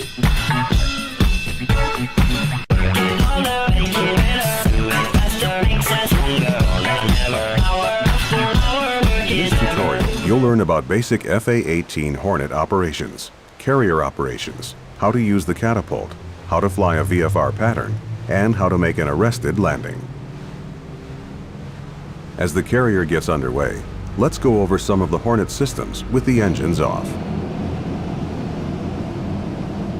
In this tutorial, you'll learn about basic FA-18 Hornet operations, carrier operations, how to use the catapult, how to fly a VFR pattern, and how to make an arrested landing. As the carrier gets underway, let's go over some of the Hornet systems with the engines off.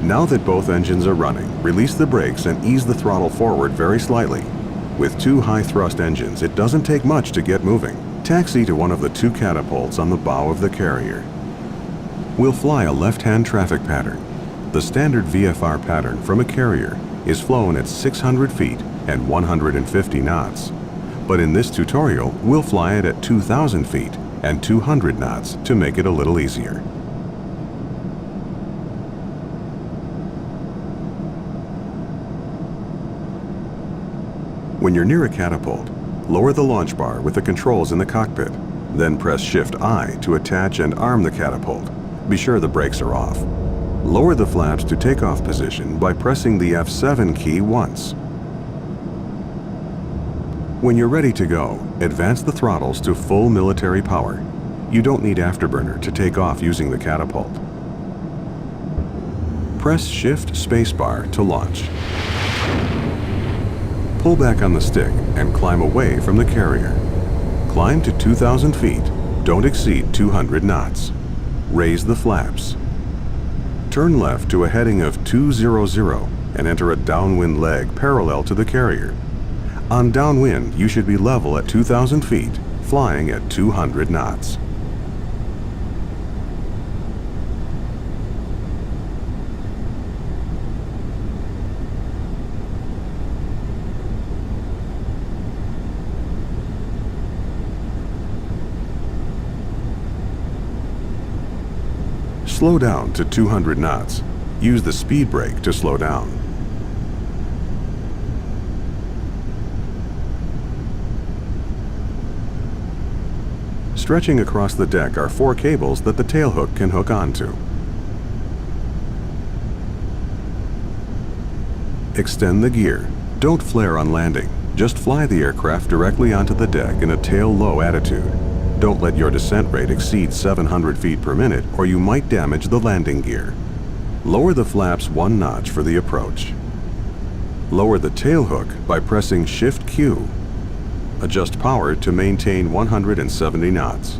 Now that both engines are running, release the brakes and ease the throttle forward very slightly. With two high-thrust engines, it doesn't take much to get moving. Taxi to one of the two catapults on the bow of the carrier. We'll fly a left-hand traffic pattern. The standard VFR pattern from a carrier is flown at 600 feet and 150 knots. But in this tutorial, we'll fly it at 2,000 feet and 200 knots to make it a little easier. When you're near a catapult, lower the launch bar with the controls in the cockpit. Then press Shift-I to attach and arm the catapult. Be sure the brakes are off. Lower the flaps to takeoff position by pressing the F7 key once. When you're ready to go, advance the throttles to full military power. You don't need afterburner to take off using the catapult. Press Shift-Spacebar to launch. Pull back on the stick and climb away from the carrier. Climb to 2,000 feet. Don't exceed 200 knots. Raise the flaps. Turn left to a heading of 200 and enter a downwind leg parallel to the carrier. On downwind, you should be level at 2,000 feet, flying at 200 knots. Slow down to 200 knots. Use the speed brake to slow down. Stretching across the deck are 4 cables that the tailhook can hook onto. Extend the gear. Don't flare on landing. Just fly the aircraft directly onto the deck in a tail-low attitude. Don't let your descent rate exceed 700 feet per minute or you might damage the landing gear. Lower the flaps 1 notch for the approach. Lower the tailhook by pressing Shift-Q. Adjust power to maintain 170 knots.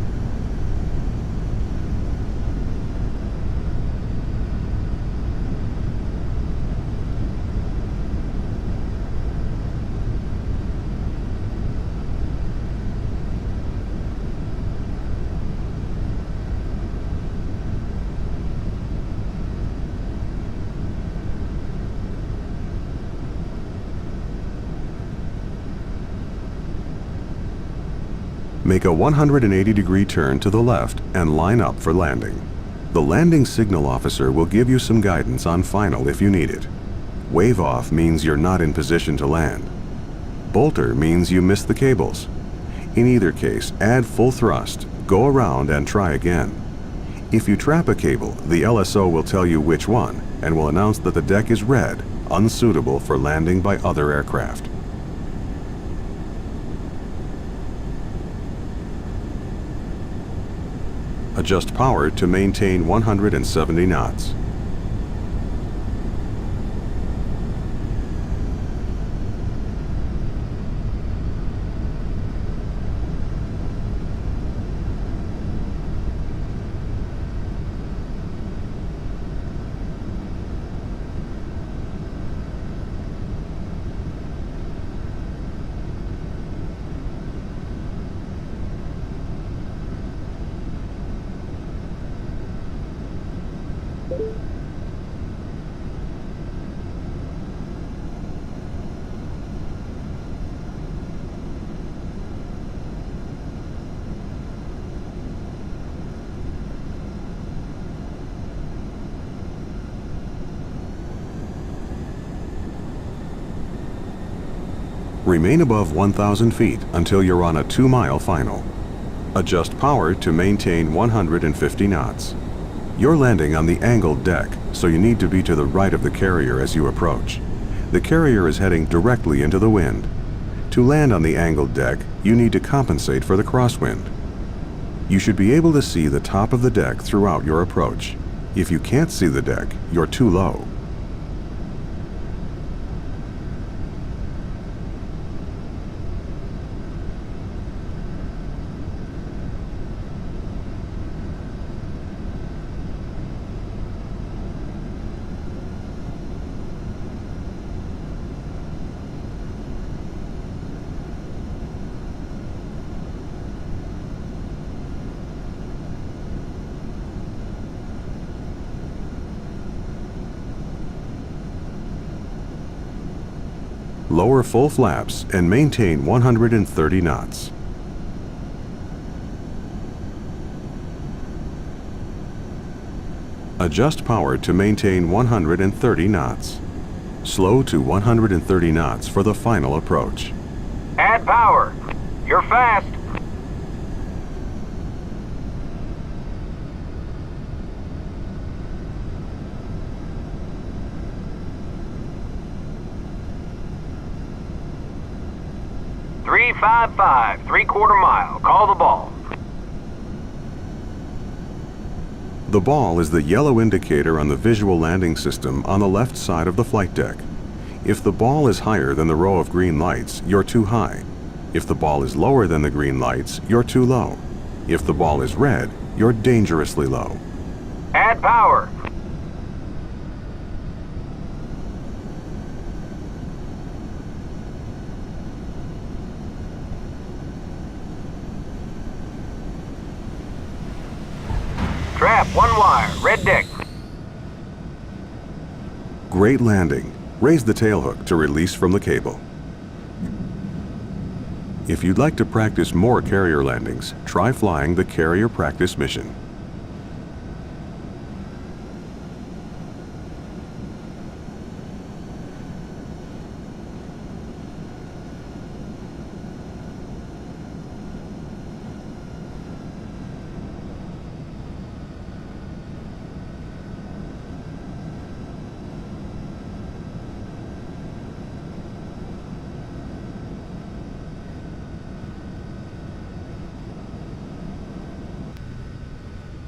Make a 180-degree turn to the left and line up for landing. The landing signal officer will give you some guidance on final if you need it. Wave off means you're not in position to land. Bolter means you missed the cables. In either case, add full thrust, go around and try again. If you trap a cable, the LSO will tell you which one and will announce that the deck is red, unsuitable for landing by other aircraft. Adjust power to maintain 170 knots. Remain above 1,000 feet until you're on a 2-mile final. Adjust power to maintain 150 knots. You're landing on the angled deck, so you need to be to the right of the carrier as you approach. The carrier is heading directly into the wind. To land on the angled deck, you need to compensate for the crosswind. You should be able to see the top of the deck throughout your approach. If you can't see the deck, you're too low. Lower full flaps and maintain 130 knots. Adjust power to maintain 130 knots. Slow to 130 knots for the final approach. Add power. You're fast. .355, 3/4 mile. Call the ball. The ball is the yellow indicator on the visual landing system on the left side of the flight deck. If the ball is higher than the row of green lights, you're too high. If the ball is lower than the green lights, you're too low. If the ball is red, you're dangerously low. Add power. Trap, 1 wire, red deck. Great landing. Raise the tailhook to release from the cable. If you'd like to practice more carrier landings, try flying the carrier practice mission.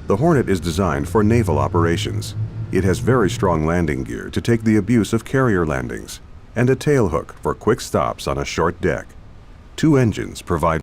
The Hornet is designed for naval operations. It has very strong landing gear to take the abuse of carrier landings, and a tailhook for quick stops on a short deck. 2 engines provide